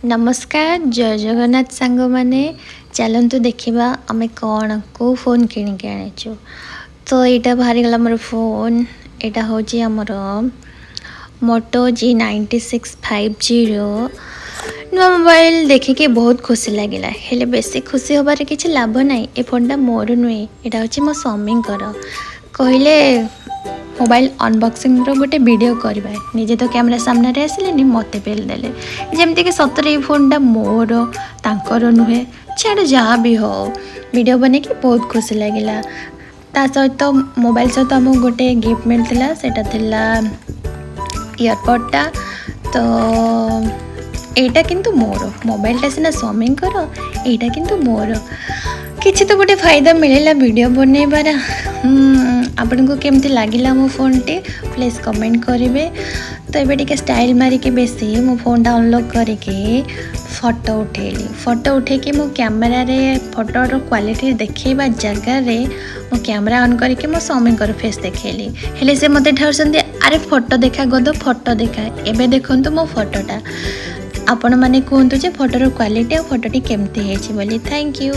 नमस्कार जय जगन्नाथ सांग मैंने चलतु देखा आम कौन कौ फोन किणिक आनीचु। तो यहाँ बाहरी गला मोर फोन यहाँ हूँ आमर मोटो G96 5G नुआ मोबाइल देखिके बहुत खुशी लगिला। हेले बेसी खुशी होबार किसी लाभ नहीं। ए फोनटा मोर नुहे यहाँ हूँ मो स्वामी कहले मोबाइल अनबॉक्सिंग रो गोटे वीडियो करबा निजे तो कैमरा सामने रे आसिले मते पेल देले जेमती कि सतरे फोनटा मोर तांकर नुहे छाड़ जहाँ भी हो वीडियो बने कि बहुत खुशी लगिला। ता सहित मोबाइल सहित आमको गोटे गिफ्ट मिलता सेटा थिला इयरपडटा। तो एटा किंतु मोर मोबाइलटा सिना स्वामींकर एटा किंतु मोर किसी तो गोटे फायदा मिलेला वीडियो बनैबार। आपन को केमती लागिला मो फोन टी प्लीज कमेंट करेंगे। तो ये टे स्टाइल मारिके बेसी मो फोन अनलॉक करके फोटो उठेकी मो कैमरा रे फोटोर क्वालिटी देखा जगार मो कैमरा ऑन करके मो स्वामी फेस देखली हेले से मते ठाउछंदी अरे फोटो देखा गद फोटो देखा एबे देखंतु मो फोटोटा आपण माने कहंतु जे फोटोर क्वालिटी और फोटोटी केमती हेछि बोली। Thank you.